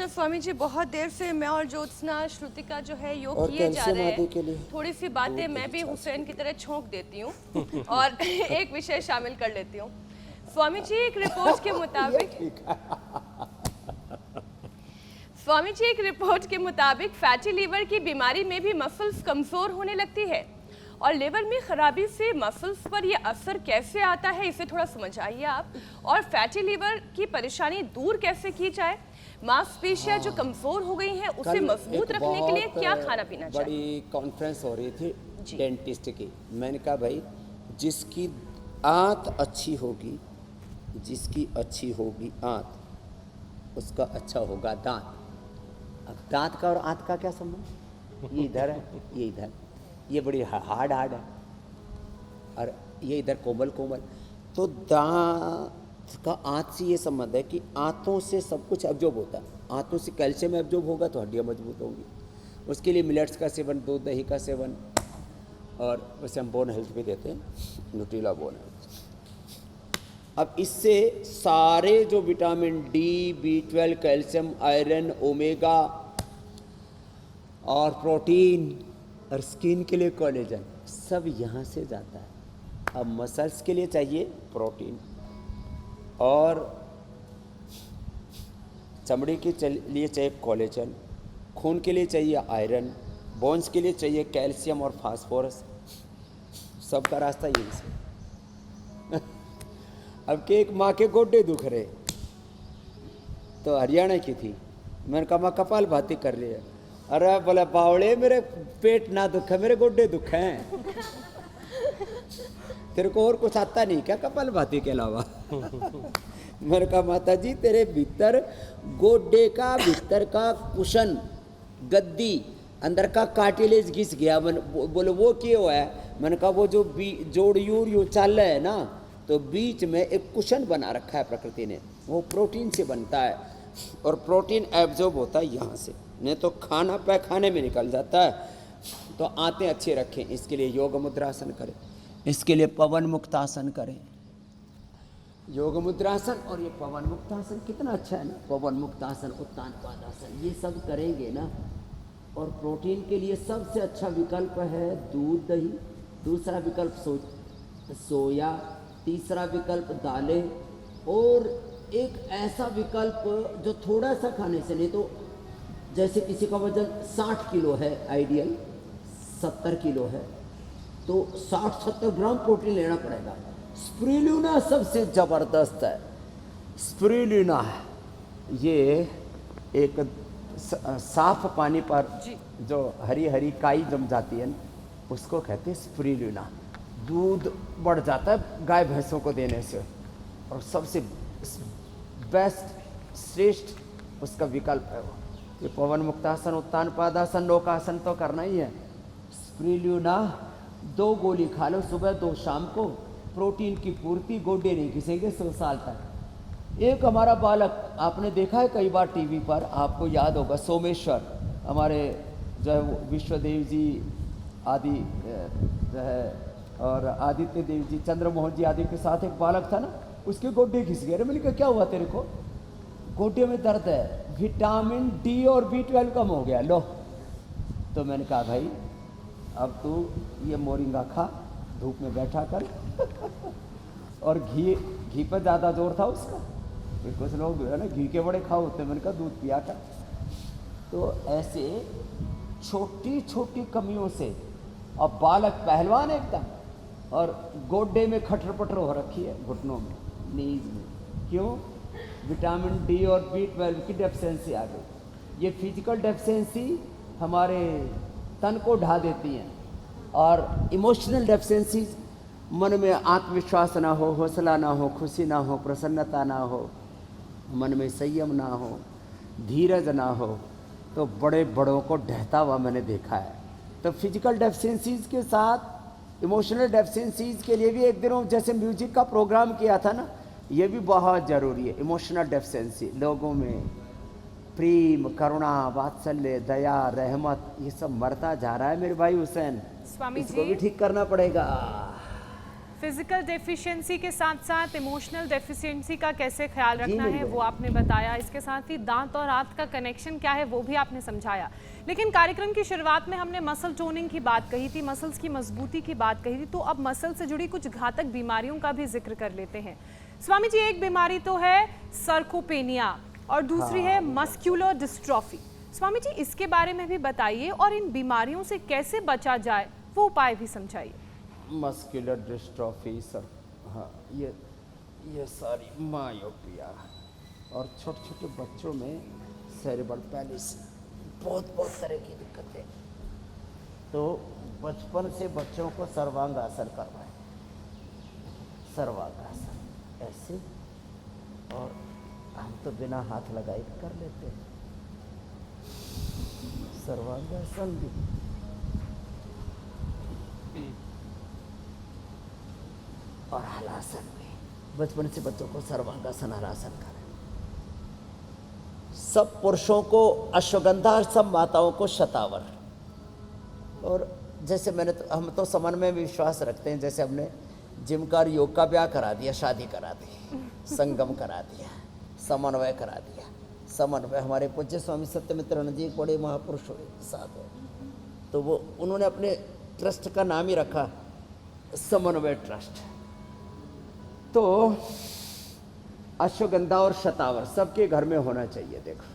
तो स्वामी जी बहुत देर से मैं और ज्योत्सना श्रुतिका जो है योग और किए जा कैल्शियम रहे आदि के हैं। लिए थोड़ी सी बातें मैं भी हुसैन की तरह छोंक देती हूँ और एक विषय शामिल कर लेती हूँ। स्वामी जी एक रिपोर्ट के मुताबिक स्वामी जी एक रिपोर्ट के मुताबिक फैटी लीवर की बीमारी में भी मसल्स कमजोर होने लगती है और लिवर में खराबी से मसल्स पर यह असर कैसे आता है इसे थोड़ा समझाइए आप। और फैटी लीवर की परेशानी दूर कैसे की जाए, मांसपेशियां जो कमजोर हो गई हैं उसे कल मजबूत एक रखने के लिए बहुत क्या खाना पीना चाहिए? बड़ी कॉन्फ्रेंस हो रही थी जी। डेंटिस्ट की। मैंने कहा भाई जिसकी आंत अच्छी होगी, जिसकी अच्छी होगी आंत, उसका अच्छा होगा दांत। अब दांत का और आंत का क्या संबंध? ये इधर है, ये इधर, ये बड़ी हार्ड हार्ड है और ये इधर कोमल कोमल। तो दांत का आंत से ये संबंध है कि आंतों से सब कुछ एब्जॉर्ब होता है। आंतों से कैल्शियम एब्जॉर्ब होगा तो हड्डियाँ मजबूत होंगी। उसके लिए मिलेट्स का सेवन, दूध दही का सेवन, और वैसे हम बोन हेल्थ भी देते हैं, न्यूट्रीला बोन हेल्थ। अब इससे सारे जो vitamin D, B12, calcium, iron, omega और प्रोटीन और स्किन के लिए कोलेजन सब यहाँ से जाता है। अब मसल्स के लिए चाहिए प्रोटीन और चमड़ी के लिए चाहिए कोलेजन, खून के लिए चाहिए आयरन, बोन्स के लिए चाहिए कैल्शियम और फास्फोरस। सबका रास्ता यही से। अब के एक माँ के गोड्डे दुख रहे, तो हरियाणा की थी। मैंने कहा माँ कपाल भाती कर रही है। अरे बोला बावड़े मेरे पेट ना दुख है, मेरे गोड्डे दुख हैं। तेरे को और कुछ आता नहीं क्या कपाल भाती के अलावा? मैंने कहा माता जी तेरे भीतर गोड्डे का भीतर का कुशन, गद्दी, अंदर का कार्टिलेज घिस गया। मैंने बोले वो क्यों हुआ है? मैंने कहा वो जो जोड़ यूर चाल है ना, तो बीच में एक कुशन बना रखा है प्रकृति ने, वो प्रोटीन से बनता है और प्रोटीन एब्जॉर्ब होता है यहाँ से, नहीं तो खाना पैखाने में निकल जाता है। तो आंतें अच्छी रखें, इसके लिए योग मुद्रासन करें, इसके लिए पवन मुक्तासन करें। योग मुद्रासन और ये पवन मुक्तासन कितना अच्छा है ना। पवन मुक्तासन, उत्तान पादासन, ये सब करेंगे ना। और प्रोटीन के लिए सबसे अच्छा विकल्प है दूध दही, दूसरा विकल्प सोया, तीसरा विकल्प दालें, और एक ऐसा विकल्प जो थोड़ा सा खाने से, नहीं तो जैसे किसी का वजन 60 किलो है, आइडियल 70 किलो है, तो 60-70 ग्राम प्रोटीन लेना पड़ेगा। स्पिरुलिना सबसे ज़बरदस्त है। स्पिरुलिना ये एक साफ पानी पर जो हरी हरी काई जम जाती है ना, उसको कहते हैं स्पिरुलिना। दूध बढ़ जाता है गाय भैंसों को देने से, और सबसे बेस्ट श्रेष्ठ उसका विकल्प है वो। ये पवन मुक्तासन, उत्तान पादासन, नौकासन तो करना ही है। स्पिरुलिना 2 गोली खा लो सुबह 2 शाम को, प्रोटीन की पूर्ति, गोड्डे नहीं घिसेंगे 100 साल तक। एक हमारा बालक आपने देखा है कई बार टीवी पर, आपको याद होगा, सोमेश्वर, हमारे जो है विश्वदेव जी आदि जो है, और आदित्य देव जी, चंद्रमोहन जी आदि के साथ एक बालक था ना, उसके गोड्डे घिस गए। अरे मैंने कहा क्या हुआ तेरे को? गोड्डे में दर्द है, विटामिन डी और B12 कम हो गया। लो, तो मैंने कहा भाई अब तू ये मोरिंगा खा, धूप में बैठा कर। और घी पर ज़्यादा जोर था उसका। कुछ लोग है ना घी के बड़े खाओ होते, मैंने कहा दूध पिया कर। तो ऐसे छोटी छोटी कमियों से अब बालक पहलवान एकदम, और गोड्डे में खटर पटर हो रखी है, घुटनों में, नीज में। क्यों? विटामिन डी और B12 की डेफिशिएंसी आ गई। ये फिजिकल डेफिशिएंसी हमारे तन को ढा देती हैं, और इमोशनल डेफिशिएंसी, मन में आत्मविश्वास ना हो, हौसला ना हो, खुशी ना हो, प्रसन्नता ना हो, मन में संयम ना हो, धीरज ना हो, तो बड़े बड़ों को ढहता हुआ मैंने देखा है। तो फिजिकल डेफिशिएंसीज के साथ इमोशनल डेफिशिएंसीज के लिए भी एक दिन जैसे म्यूजिक का प्रोग्राम किया था ना, ये भी बहुत ज़रूरी है। इमोशनल डेफिशिएंसी, लोगों में प्रेम, करुणा, वात्सल्य, दया, रहमत, ये सब मरता जा रहा है मेरे भाई हुसैन। स्वामी इसको जी भी ठीक करना पड़ेगा। फिजिकल डेफिशिएंसी के साथ साथ इमोशनल डेफिशिएंसी का कैसे ख्याल रखना मेरी है बहन। वो आपने बताया। इसके साथ ही दांत और आंत का कनेक्शन क्या है वो भी आपने समझाया। लेकिन कार्यक्रम की शुरुआत में हमने मसल टोनिंग की बात कही थी, मसल्स की मजबूती की बात कही थी, तो अब मसल से जुड़ी कुछ घातक बीमारियों का भी जिक्र कर लेते हैं। स्वामी जी, एक बीमारी तो है सर्कोपेनिया और दूसरी है मस्कुलर डिस्ट्रॉफी। स्वामी जी, इसके बारे में भी बताइए और इन बीमारियों से कैसे बचा जाए वो उपाय भी समझाइए। मस्कुलर डिस्ट्रॉफी सर, हाँ, ये सारी मायोपिया और छोटे छोटे बच्चों में सेरेब्रल पैलिसी, बहुत तरह की दिक्कतें। तो बचपन से बच्चों को सर्वांगासन करवाएं, सर्वांगासन ऐसे, और हम तो बिना हाथ लगाए भी कर लेते हैं सर्वांगासन भी। और हलासन में बचपन से बच्चों को सर्वांगासन हलासन करें। सब पुरुषों को अश्वगंधा, सब माताओं को शतावर। और जैसे हम तो समन्वय में विश्वास रखते हैं, जैसे हमने जिम का योग का ब्याह करा दिया, शादी करा दी, संगम करा दिया, समन्वय करा दिया। समन्वय हमारे पूज्य स्वामी सत्यमित्रानंद जी बड़े महापुरुष हुए साथ हुए, तो वो उन्होंने अपने ट्रस्ट का नाम ही रखा समन्वय ट्रस्ट। तो अश्वगंधा और शतावर सबके घर में होना चाहिए। देखो